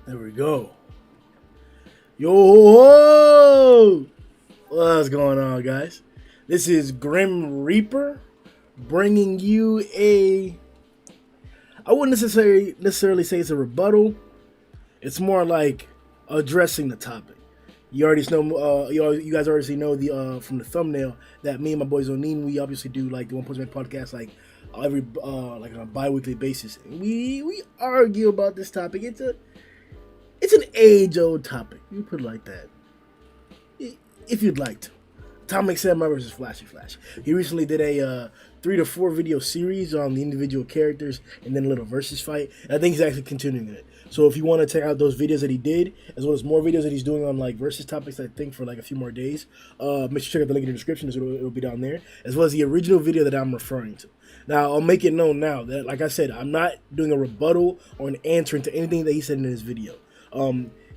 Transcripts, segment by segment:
There we go. Yo, what's going on, guys? This is Grim Reaper bringing you I wouldn't necessarily say it's a rebuttal. It's more like addressing the topic. You already know, you guys already know the from the thumbnail that me and my boy Zhoniin, we obviously do like the One Punch Man podcast like every like on a bi-weekly basis. We argue about this topic. It's an age-old topic. You put it like that. If you'd like to. Atomic Samurai versus Flashy Flash. He recently did a 3 to 4 video series on the individual characters and then a little versus fight. And I think he's actually continuing it. So if you want to check out those videos that he did, as well as more videos that he's doing on like versus topics, I think for like a few more days, make sure to check out the link in the description. It'll be down there, as well as the original video that I'm referring to. Now, I'll make it known now that, like I said, I'm not doing a rebuttal or an answering to anything that he said in his video.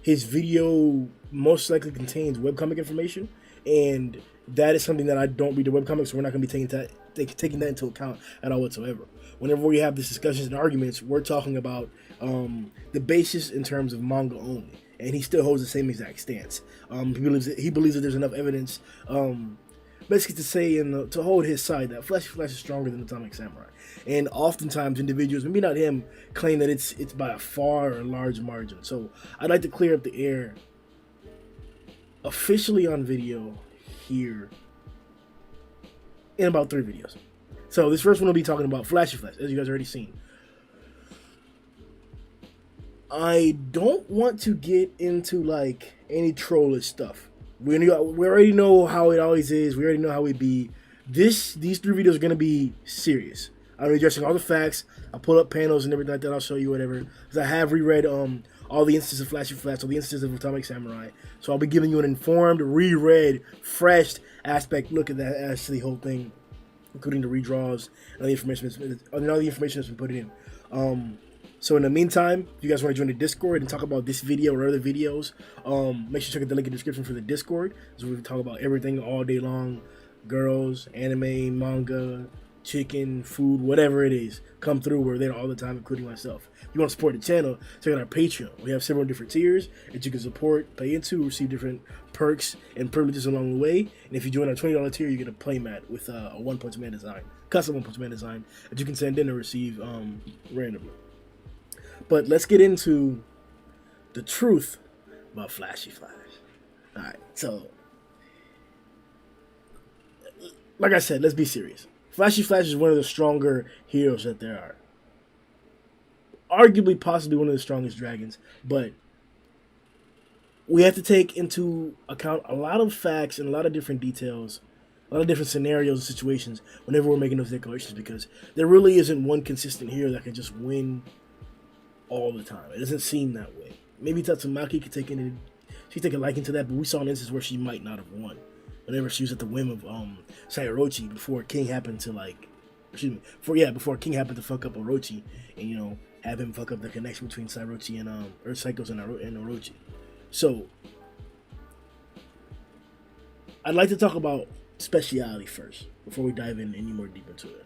His video most likely contains webcomic information, and that is something that I don't read the webcomics, so we're not going to be taking that into account at all whatsoever. Whenever we have these discussions and arguments, we're talking about the basis in terms of manga only, and he still holds the same exact stance. He believes that there's enough evidence, basically to say and to hold his side that Flashy Flash is stronger than Atomic Samurai. And oftentimes individuals, maybe not him, claim that it's by a far or large margin. So I'd like to clear up the air officially on video here in about 3 videos. So this first one will be talking about Flashy Flash, as you guys already seen. I don't want to get into like any trollish stuff. We already know how it always is. We already know how it be. These 3 videos are gonna be serious. I'm addressing all the facts. I'll pull up panels and everything like that. I'll show you whatever. Because I have reread all the instances of Flashy Flash, all the instances of Atomic Samurai. So I'll be giving you an informed, reread, fresh aspect look at that as to the whole thing, including the redraws and all the information that's been put in. So in the meantime, if you guys want to join the Discord and talk about this video or other videos, make sure to check out the link in the description for the Discord. So we can talk about everything all day long. Girls, anime, manga, chicken, food, whatever it is. Come through. We're there all the time, including myself. If you want to support the channel, check out our Patreon. We have several different tiers that you can support, pay into, receive different perks and privileges along the way. And if you join our $20 tier, you get a playmat with a One Punch Man design, custom One Punch Man design that you can send in and receive randomly. But let's get into the truth about Flashy Flash. Alright, so like I said, let's be serious. Flashy Flash is one of the stronger heroes that there are. Arguably, possibly one of the strongest dragons, but we have to take into account a lot of facts and a lot of different details, a lot of different scenarios and situations whenever we're making those declarations, because there really isn't one consistent hero that can just win all the time. It doesn't seem that way. Maybe Tatsumaki could take a liking to that, but we saw an instance where she might not have won. Whenever she was at the whim of Sairochi before King happened to before King happened to fuck up Orochi and have him fuck up the connection between Sairochi and Earth Cycles and Orochi. So I'd like to talk about speciality first before we dive in any more deep into it.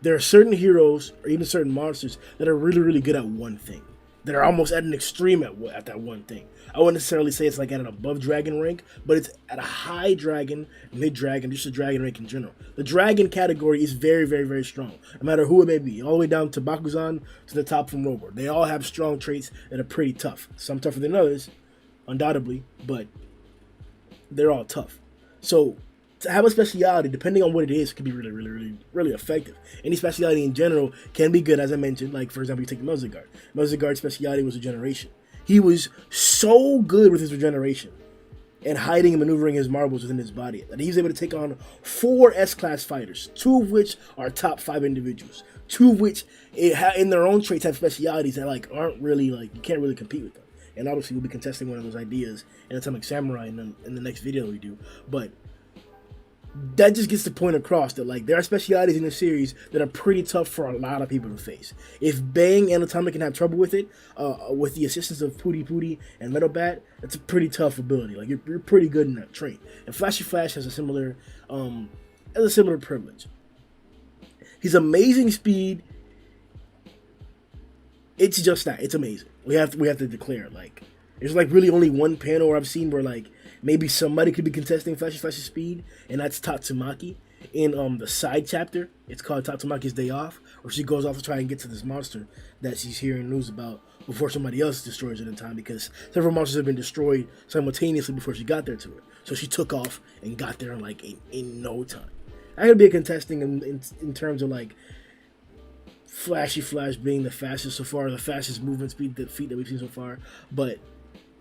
There are certain heroes or even certain monsters that are really, really good at one thing, that are almost at an extreme at that one thing. I wouldn't necessarily say it's like at an above dragon rank, but it's at a high dragon, mid dragon, just a dragon rank in general. The dragon category is very, very, very strong, no matter who it may be, all the way down to Bakuzan to the top from Robor. They all have strong traits that are pretty tough. Some tougher than others, undoubtedly, but they're all tough. So to have a speciality, depending on what it is, can be really, really, really, really effective. Any speciality in general can be good, as I mentioned. Like, for example, you take Melzigard. Melzigard's speciality was regeneration. He was so good with his regeneration and hiding and maneuvering his marbles within his body that he was able to take on 4 S-class fighters, 2 of which are top 5 individuals, 2 of which in their own traits have specialities that aren't really you can't really compete with them. And obviously we'll be contesting one of those ideas in Atomic Samurai in the next video we do, but that just gets the point across that there are specialities in the series that are pretty tough for a lot of people to face. If Bang and Atomic can have trouble with it, with the assistance of Pooty Pooty and Metal Bat, that's a pretty tough ability. You're pretty good in that trait. And Flashy Flash has a similar privilege. His amazing speed It's just that. It's amazing. We have to declare, like, there's like really only one panel where I've seen where like maybe somebody could be contesting Flash's speed, and that's Tatsumaki. In the side chapter, it's called Tatsumaki's Day Off, where she goes off to try and get to this monster that she's hearing news about before somebody else destroys it in time, because several monsters have been destroyed simultaneously before she got there to it. So she took off and got there in like in no time. I could be a contesting in terms of like Flash being the fastest so far, the fastest movement speed, the feat that we've seen so far, but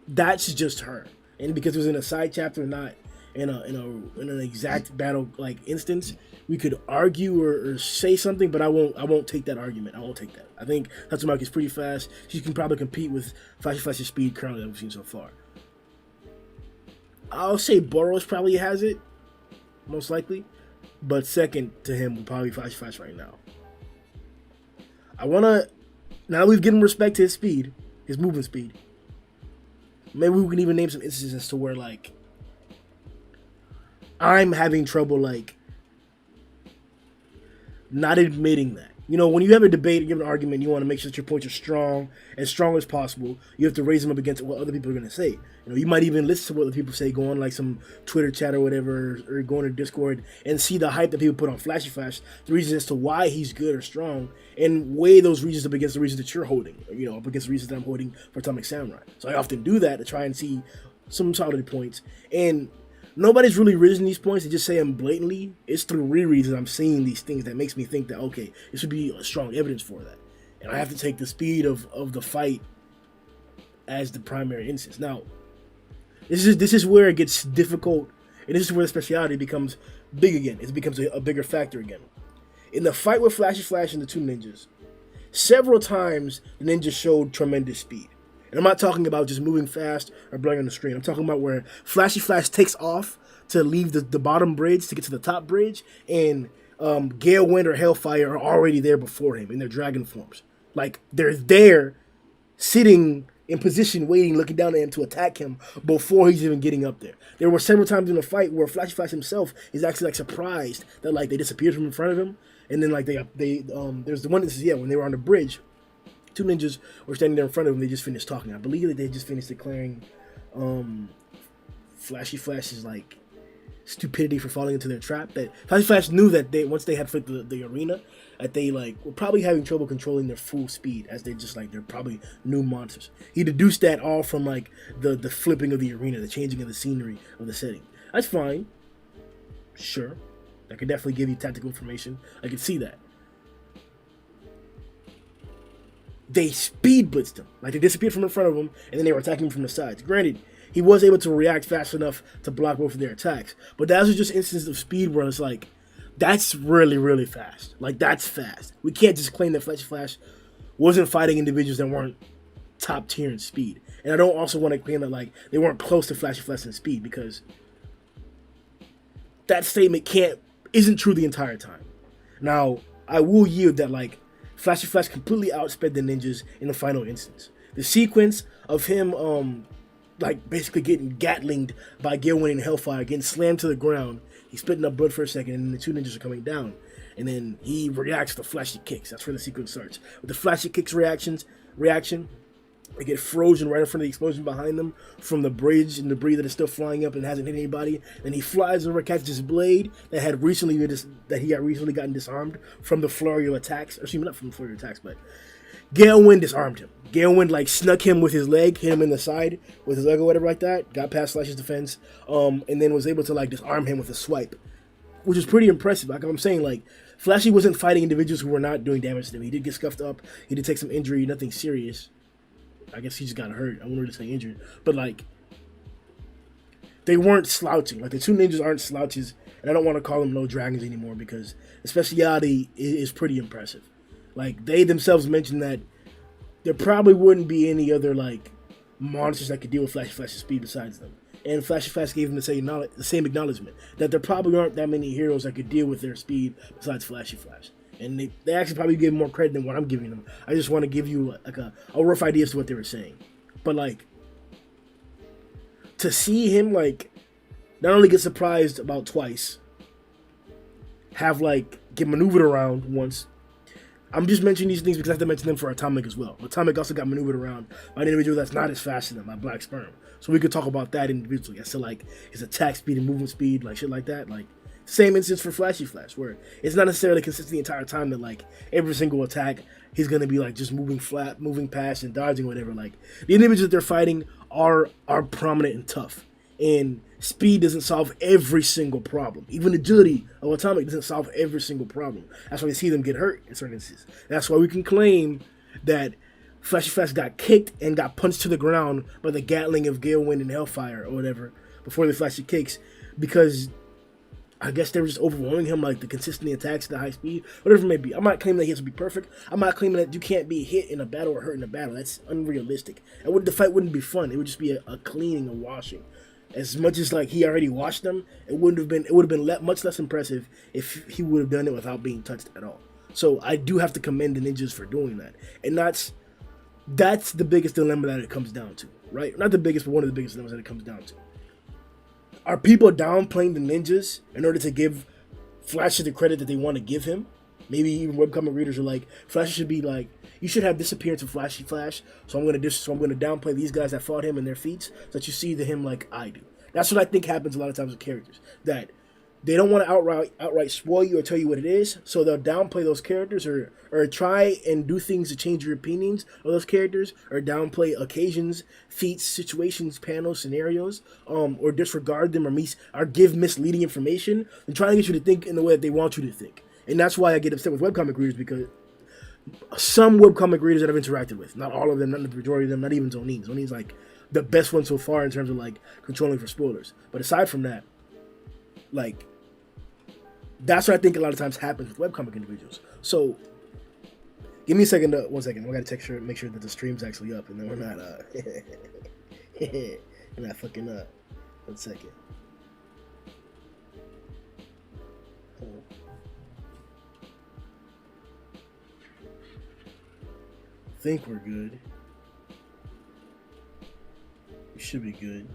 that's just her. And because it was in a side chapter, not in an exact battle like instance, we could argue or say something, but I won't take that argument. I won't take that. I think Tatsumaki is pretty fast. She can probably compete with Flash's speed currently that we've seen so far. I'll say Boros probably has it, most likely, but second to him will probably be Flash right now. Now that we've given respect to his speed, his movement speed, maybe we can even name some instances as to where like I'm having trouble like not admitting that. You know, when you have a debate, you have an argument, you want to make sure that your points are strong, as strong as possible. You have to raise them up against what other people are going to say. You know, you might even listen to what other people say, go on like some Twitter chat or whatever, or go on to Discord and see the hype that people put on Flash, the reasons as to why he's good or strong, and weigh those reasons up against the reasons that you're holding, or, you know, up against the reasons that I'm holding for Atomic Samurai. So I often do that to try and see some solid points. And nobody's really risen these points. They just say them blatantly. It's through rereads that I'm seeing these things that makes me think that, okay, this would be a strong evidence for that. And I have to take the speed of the fight as the primary instance. Now, this is where it gets difficult, and this is where the speciality becomes big again. It becomes a bigger factor again. In the fight with Flash and the two ninjas, several times the ninjas showed tremendous speed. And I'm not talking about just moving fast or blurring on the screen. I'm talking about where Flash takes off to leave the bottom bridge to get to the top bridge, and Gale Wind or Hellfire are already there before him in their dragon forms. Like, they're there, sitting in position, waiting, looking down at him to attack him before he's even getting up there. There were several times in the fight where Flash himself is actually like surprised that like they disappeared from in front of him, and then like there's the one that says, yeah, when they were on the bridge, two ninjas were standing there in front of him. They just finished talking. I believe that they just finished declaring Flash's like stupidity for falling into their trap. That Flash knew that once they had flipped the arena, that they like were probably having trouble controlling their full speed, as they're probably new monsters. He deduced that all from like the flipping of the arena, the changing of the scenery of the setting. That's fine. Sure. That could definitely give you tactical information. I could see that. They speed blitzed him. Like, they disappeared from in front of him, and then they were attacking him from the sides. Granted, he was able to react fast enough to block both of their attacks, but that was just instances of speed where it's like, that's really, really fast. Like, that's fast. We can't just claim that Flash wasn't fighting individuals that weren't top tier in speed. And I don't also want to claim that, like, they weren't close to Flash in speed, because that statement isn't true the entire time. Now, I will yield that, like, Flash completely outsped the ninjas in the final instance. The sequence of him, like, basically getting gatlinged by Gale Wind and Hellfire, getting slammed to the ground, he's spitting up blood for a second, and then the two ninjas are coming down. And then he reacts to flashy kicks. That's where the sequence starts. With the flashy kicks reaction, they get frozen right in front of the explosion behind them from the bridge and debris that is still flying up and hasn't hit anybody. Then he flies over, catches his blade that he had recently gotten disarmed from the flurry of attacks. Or excuse me, not from the flurry of attacks, but Gale Wind disarmed him. Gale Wind like snuck him with his leg, hit him in the side with his leg or whatever like that. Got past Flash's defense, and then was able to like disarm him with a swipe, which is pretty impressive. Like I'm saying, like Flashy wasn't fighting individuals who were not doing damage to him. He did get scuffed up. He did take some injury, nothing serious. I guess he just got hurt. I wanted to say injured. But, like, they weren't slouching. Like, the two ninjas aren't slouches. And I don't want to call them no dragons anymore because the speciality is pretty impressive. Like, they themselves mentioned that there probably wouldn't be any other, like, monsters that could deal with Flash's speed besides them. And Flash gave them the same acknowledgement that there probably aren't that many heroes that could deal with their speed besides Flash. And they actually probably give more credit than what I'm giving them. I just want to give you like a rough idea as to what they were saying. But like, to see him like not only get surprised about twice, have like get maneuvered around once, I'm just mentioning these things because I have to mention them for Atomic as well. Atomic also got maneuvered around by an individual that's not as fast as them, like Black Sperm. So we could talk about that individually. I said like his attack speed and movement speed, like shit like that. Like same instance for Flashy Flash, where it's not necessarily consistent the entire time that like every single attack he's gonna be like just moving flat, moving past and dodging or whatever. Like the individuals that they're fighting are prominent and tough. And speed doesn't solve every single problem. Even agility of Atomic doesn't solve every single problem. That's why we see them get hurt in certain instances. That's why we can claim that Flashy Flash got kicked and got punched to the ground by the Gatling of Gale Wind and Hellfire or whatever before the Flashy kicks, because I guess they were just overwhelming him, like the consistent attacks at the high speed, whatever it may be. I'm not claiming that he has to be perfect. I'm not claiming that you can't be hit in a battle or hurt in a battle. That's unrealistic. The fight wouldn't be fun. It would just be a cleaning, a washing. As much as like he already washed them, it would have been much less impressive if he would have done it without being touched at all. So I do have to commend the ninjas for doing that, and that's the biggest dilemma that it comes down to, right? Not the biggest, but one of the biggest dilemmas that it comes down to. Are people downplaying the ninjas in order to give Flash the credit that they want to give him? Maybe even webcomic readers are like, Flash should be like, you should have disappearance of Flashy Flash, so I'm gonna downplay these guys that fought him and their feats, so that you see him like I do. That's what I think happens a lot of times with characters. That they don't want to outright spoil you or tell you what it is, so they'll downplay those characters or try and do things to change your opinions of those characters, or downplay occasions, feats, situations, panels, scenarios, or disregard them or give misleading information and trying to get you to think in the way that they want you to think. And that's why I get upset with webcomic readers, because some webcomic readers that I've interacted with, not all of them, not the majority of them, not even Zhoniin. Zhoniin's like the best one so far in terms of like controlling for spoilers. But aside from that, like, that's what I think a lot of times happens with webcomic individuals. So, give me a second. 1 second. I gotta make sure that the stream's actually up, and then we're not we're not fucking up. 1 second. I think we're good. We should be good.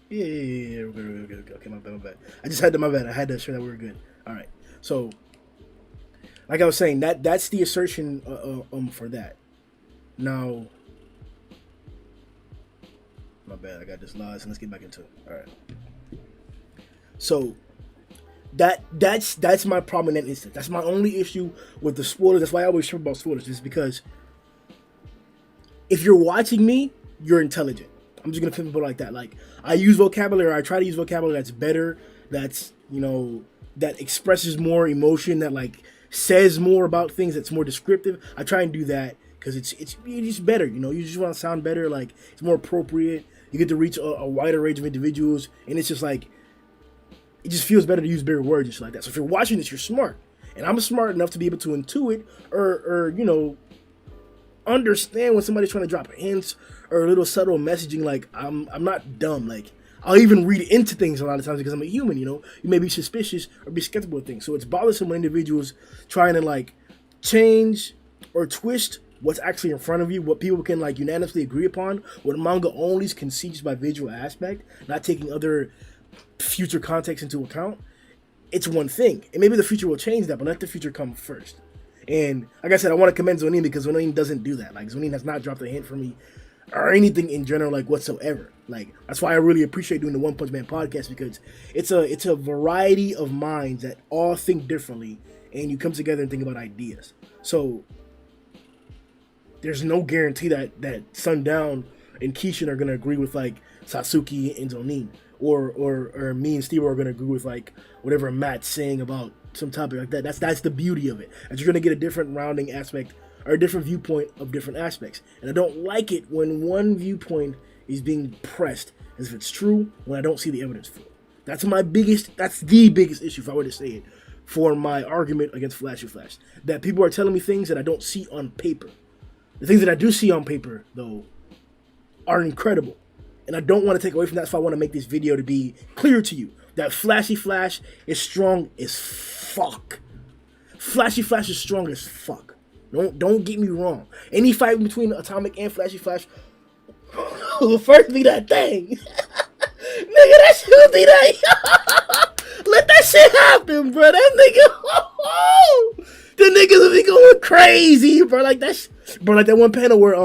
Yeah, we're good. Okay, my bad. I had to assure that we were good. All right. So, like I was saying, that's the assertion for that. Now, my bad. I got this lost, and let's get back into it. All right. So, that's my problem in that instance. That's my only issue with the spoilers. That's why I always trip about spoilers, is because if you're watching me, you're intelligent. I'm just gonna put it like that. Like, I use vocabulary, or I try to use vocabulary that's better, that's, that expresses more emotion, that like says more about things, that's more descriptive. I try and do that because it's just better. You just want to sound better. Like, it's more appropriate. You get to reach a wider range of individuals, and it's just like, it just feels better to use bigger words and shit like that. So if you're watching this, you're smart, and I'm smart enough to be able to intuit or understand when somebody's trying to drop hints or a little subtle messaging. Like, I'm not dumb. Like, I'll even read into things a lot of times because I'm a human. You may be suspicious or be skeptical of things. So it's bothersome when individuals trying to like change or twist what's actually in front of you, what people can like unanimously agree upon, what manga only can see just by visual aspect, not taking other future context into account. It's one thing, and maybe the future will change that, but let the future come first. And like I said, I want to commend Zhoniin because Zhoniin doesn't do that. Like, Zhoniin has not dropped a hint for me or anything in general, like, whatsoever. Like, that's why I really appreciate doing the One Punch Man podcast, because it's a variety of minds that all think differently, and you come together and think about ideas. So there's no guarantee that Sundown and Kishin are gonna agree with like Satsuki and Zhoniin, or me and Steve are gonna agree with like whatever Matt's saying about some topic like that. That's the beauty of it. And you're gonna get a different rounding aspect or a different viewpoint of different aspects. And I don't like it when one viewpoint is being pressed as if it's true when I don't see the evidence for it. That's the biggest issue, if I were to say it, for my argument against Flashy Flash. That people are telling me things that I don't see on paper. The things that I do see on paper, though, are incredible. And I don't want to take away from that, so I want to make this video to be clear to you that Flashy Flash is strong as fuck. Flashy Flash is strong as fuck. Don't get me wrong. Any fight between Atomic and Flashy Flash will first be that thing. Nigga, that shit will be that. Let that shit happened, bro. That nigga, the niggas be going crazy, bro. Like that, bro. Like that one panel where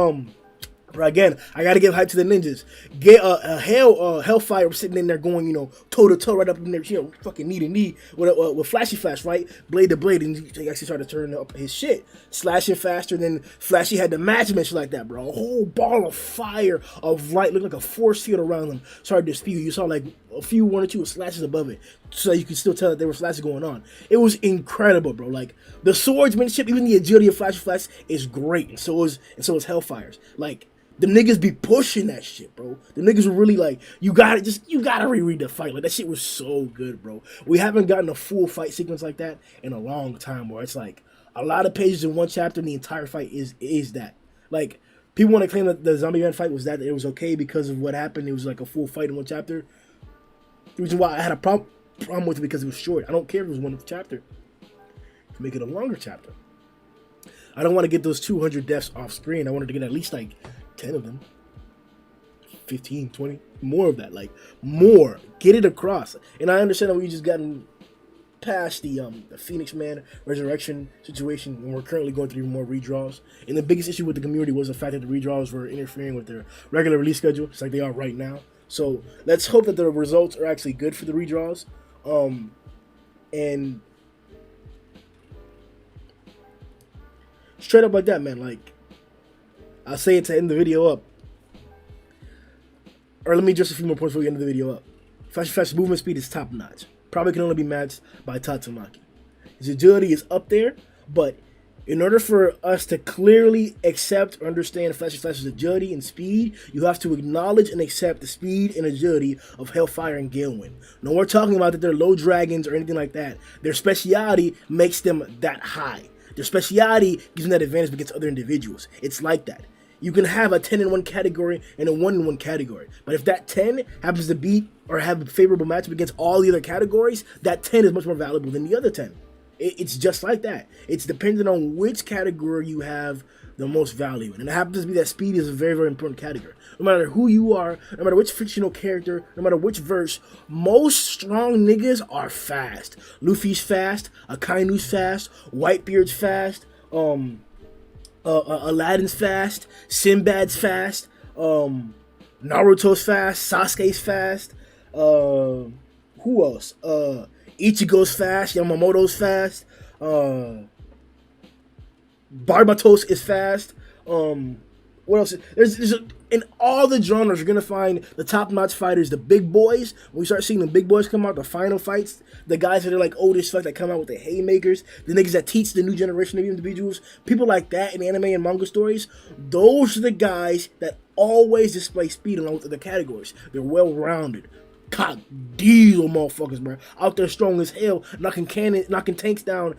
Bro, again, I gotta give hype to the ninjas. Get Hellfire was sitting in there going, toe to toe, right up in there, fucking knee to knee with Flashy Flash, right, blade to blade, and he actually started turning up his shit, slashing faster than Flashy had the match mention like that, bro. A whole ball of fire of light, looked like a force field around them, started to spew. You saw like one or two slashes above it, so you could still tell that there were slashes going on. It was incredible, bro. Like the swordsmanship, even the agility of Flashy Flash is great, and so is Hellfire's. Like. The niggas be pushing that shit, bro. The niggas were really like, you gotta reread the fight. Like, that shit was so good, bro. We haven't gotten a full fight sequence like that in a long time, where it's like a lot of pages in one chapter and the entire fight is that. Like, people want to claim that the Zombie Man fight was that it was okay because of what happened. It was like a full fight in one chapter. The reason why I had a problem with it because it was short. I don't care if it was one chapter. Make it a longer chapter. I don't want to get those 200 deaths off screen. I wanted to get at least like 10 of them, 15, 20, more of that, like more, get it across. And I understand that we just gotten past the Phoenix Man resurrection situation, and we're currently going through more redraws. And the biggest issue with the community was the fact that the redraws were interfering with their regular release schedule, just like they are right now. So let's hope that the results are actually good for the redraws. And straight up like that, man, like, I'll say it to end the video up. Or let me just a few more points before we end the video up. Flash's movement speed is top notch. Probably can only be matched by Tatsumaki. His agility is up there, but in order for us to clearly accept or understand Flash's agility and speed, you have to acknowledge and accept the speed and agility of Hellfire and Galewind. No, we're talking about that they're low dragons or anything like that. Their speciality makes them that high. Their speciality gives them that advantage against other individuals. It's like that. You can have a 10 in one category and a 1 in one category. But if that 10 happens to beat or have a favorable matchup against all the other categories, that 10 is much more valuable than the other 10. It's just like that. It's dependent on which category you have the most value in. And it happens to be that speed is a very, very important category. No matter who you are, no matter which fictional character, no matter which verse, most strong niggas are fast. Luffy's fast, Akainu's fast, Whitebeard's fast, Aladdin's fast, Sinbad's fast, Naruto's fast, Sasuke's fast, who else? Ichigo's fast, Yamamoto's fast, Barbatos is fast, what else? In all the genres, you're going to find the top-notch fighters, the big boys. When we start seeing the big boys come out, the final fights, the guys that are like old as fuck that come out with the haymakers, the niggas that teach the new generation of individuals, people like that in anime and manga stories, those are the guys that always display speed along with the categories. They're well-rounded. Cock diesel motherfuckers, bro. Out there strong as hell, knocking tanks down,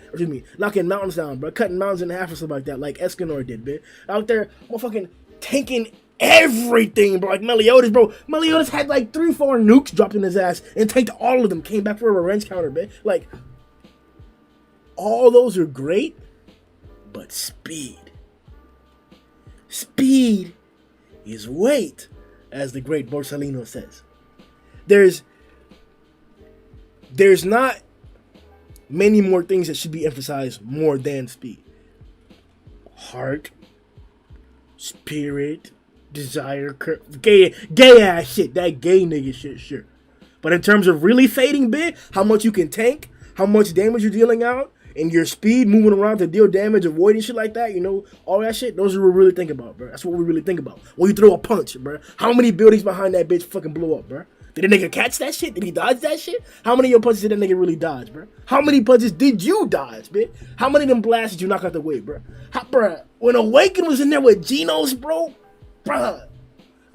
knocking mountains down, bro. Cutting mountains in half or something like that, like Escanor did, bitch. Out there, motherfucking tanking everything, bro. Like Meliodas, bro. Meliodas had like 3-4 nukes dropped in his ass and tanked all of them. Came back for a revenge counter, bitch. Like, all those are great, but speed is weight, as the great Borsalino says. There's not many more things that should be emphasized more than speed. Heart, spirit, desire, gay ass shit. That gay nigga shit, sure. But in terms of really fading bit, how much you can tank, how much damage you're dealing out, and your speed moving around to deal damage, avoiding shit like that, all that shit, those are what we really think about, bro. That's what we really think about. When you throw a punch, bro. How many buildings behind that bitch fucking blow up, bro? Did the nigga catch that shit? Did he dodge that shit? How many of your punches did that nigga really dodge, bro? How many punches did you dodge, bitch? How many of them blasts did you knock out the way, bro? Bruh, when Awaken was in there with Genos, bro, bruh,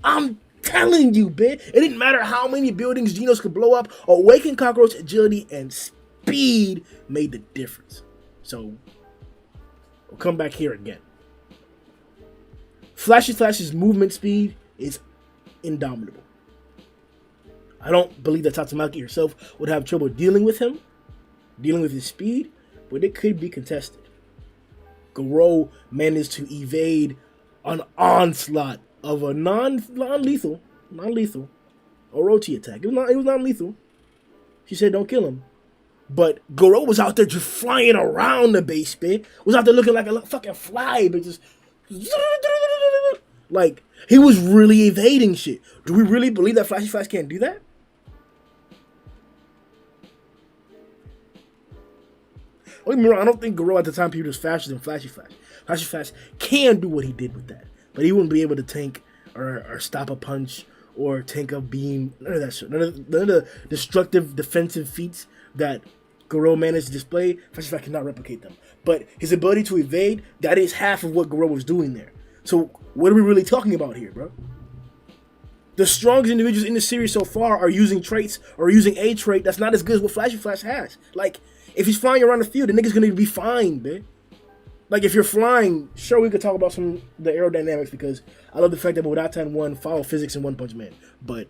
I'm telling you, bitch, it didn't matter how many buildings Genos could blow up. Awaken Cockroach agility and speed made the difference. So, we'll come back here again. Flash's movement speed is indomitable. I don't believe that Tatsumaki herself would have trouble dealing with his speed, but it could be contested. Garou managed to evade an onslaught of a non-lethal Orochi attack. It was non-lethal. She said, "Don't kill him." But Goro was out there just flying around the base, man. Was out there looking like a fucking fly, but just like he was really evading shit. Do we really believe that Flashy Flash can't do that? Don't get me wrong, I don't think Goro at the time period was faster than Flashy Flash. Flashy Flash can do what he did with that, but he wouldn't be able to tank or stop a punch or tank a beam. None of that shit. None of the destructive defensive feats that Goro managed to display, Flashy Flash cannot replicate them. But his ability to evade, that is half of what Goro was doing there. So what are we really talking about here, bro? The strongest individuals in the series so far are using traits or using a trait that's not as good as what Flashy Flash has. Like, if he's flying around the field, the nigga's gonna be fine, man. Like, if you're flying, sure, we could talk about some of the aerodynamics because I love the fact that Murata won follow physics in One Punch Man. But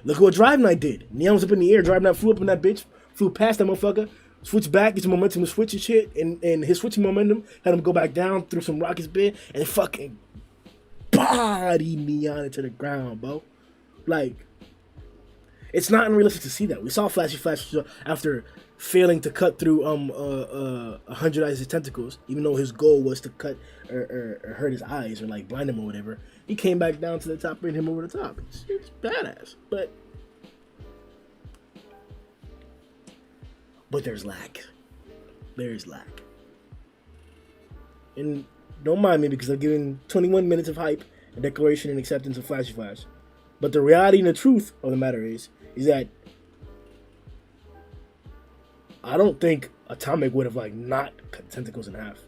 look at what Drive Knight did. Neon was up in the air. Drive Knight flew up in that bitch, flew past that motherfucker, switched back, gets some momentum to switch and shit, and his switching momentum had him go back down through some rockets bit and fucking body Neon into the ground, bro. Like, it's not unrealistic to see that. We saw Flashy Flash after failing to cut through 100 Eyes' tentacles, even though his goal was to cut or hurt his eyes or like blind him or whatever. He came back down to the top and hit him over the top. It's badass, but there's lack. There's lack, and don't mind me because I'm giving 21 minutes of hype and declaration and acceptance of Flashy Flash. But the reality and the truth of the matter is that I don't think Atomic would have like not cut tentacles in half.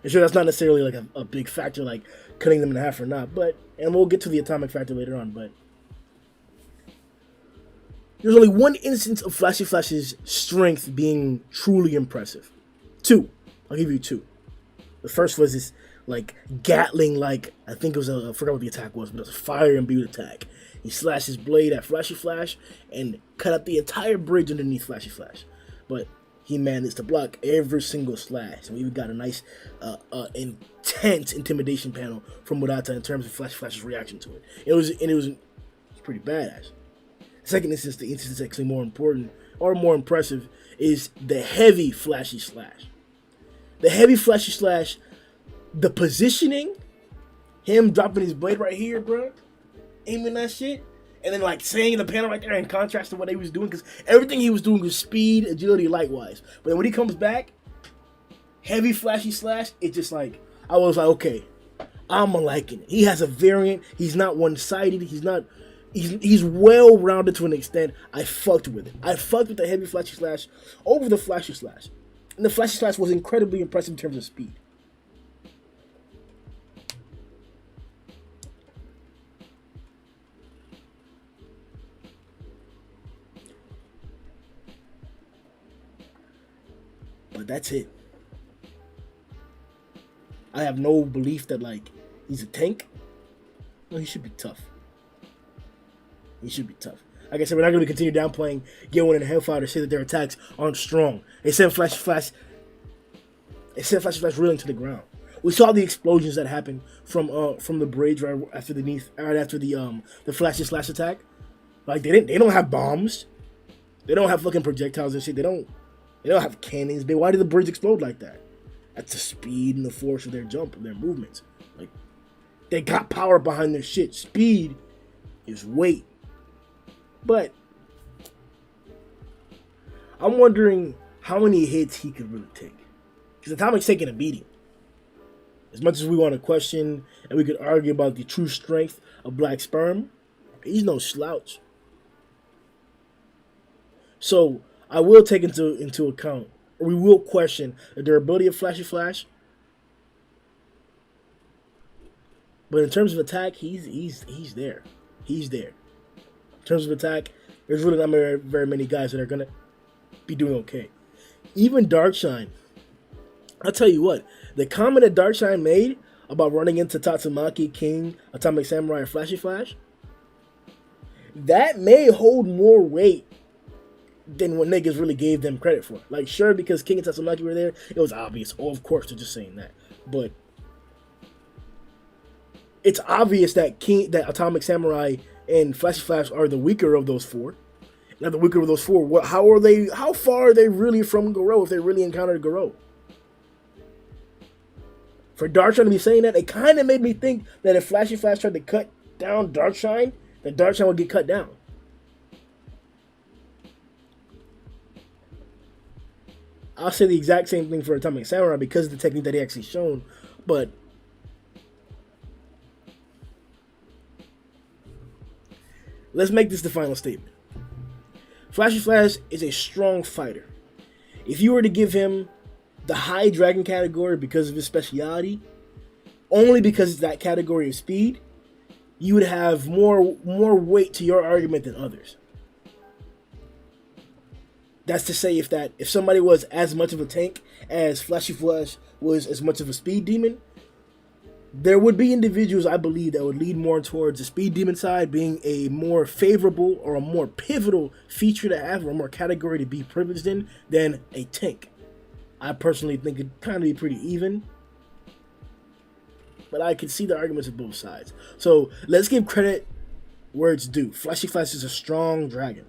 And sure, that's not necessarily like a big factor, like cutting them in half or not. But and we'll get to the atomic factor later on. But there's only one instance of Flashy Flash's strength being truly impressive. Two, I'll give you two. The first was this like Gatling, like I think it was I forgot what the attack was, but it was a fire imbued attack. He slashed his blade at Flashy Flash and cut up the entire bridge underneath Flashy Flash. But he managed to block every single slash. And we got a nice, intense intimidation panel from Murata in terms of Flashy Flash's reaction to it. It was pretty badass. Second instance, the instance that's actually more important or more impressive is the heavy Flashy Slash. The heavy Flashy Slash, the positioning, him dropping his blade right here, bro, aiming that shit, and then like saying the panel right there in contrast to what he was doing, because everything he was doing was speed, agility, light-wise. But then when he comes back, heavy Flashy Slash, it's just like, I was like, okay, I'm liking it. He has a variant. He's not one-sided. He's well-rounded to an extent. I fucked with it. I fucked with the heavy Flashy Slash over the Flashy Slash. And the Flashy Slash was incredibly impressive in terms of speed. But that's it. I have no belief that, like, he's a tank. No, he should be tough. He should be tough. Like I said, we're not going to continue downplaying Gilwin and Hellfire to say that their attacks aren't strong. They sent Flashy Flash reeling to the ground. We saw the explosions that happened from the bridge right after the Flashy Slash attack. Like, they don't have bombs. They don't have fucking projectiles and shit. They don't have cannons. Why did the bridge explode like that? That's the speed and the force of their jump and their movements. Like, they got power behind their shit. Speed is weight. But I'm wondering how many hits he could really take. Because Atomic's taking a beating. As much as we want to question and we could argue about the true strength of Black Sperm, he's no slouch. So I will take into account, or we will question the durability of Flashy Flash. But in terms of attack, he's there. He's there. In terms of attack, there's really not very many guys that are gonna be doing okay. Even Darkshine. I'll tell you what, the comment that Darkshine made about running into Tatsumaki, King, Atomic Samurai, and Flashy Flash, that may hold more weight than what niggas really gave them credit for. Like, sure, because King and Tatsumaki were there, it was obvious. Oh, of course, they're just saying that. But it's obvious that Atomic Samurai and Flashy Flash are the weaker of those four. Now the weaker of those four, how are they? How far are they really from Garou if they really encountered Garou? For Darkshine to be saying that, it kind of made me think that if Flashy Flash tried to cut down Darkshine, that Darkshine would get cut down. I'll say the exact same thing for Atomic Samurai because of the technique that he actually shown, but let's make this the final statement. Flashy Flash is a strong fighter. If you were to give him the high dragon category because of his speciality, only because it's that category of speed, you would have more weight to your argument than others. That's to say, if somebody was as much of a tank as Flashy Flash was as much of a speed demon, there would be individuals, I believe, that would lead more towards the speed demon side being a more favorable or a more pivotal feature to have, or a more category to be privileged in than a tank. I personally think it'd kind of be pretty even, but I can see the arguments of both sides. So let's give credit where it's due. Flashy Flash is a strong dragon.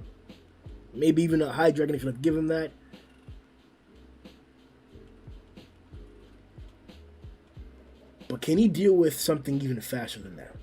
Maybe even a high dragon if you give him that. But can he deal with something even faster than that?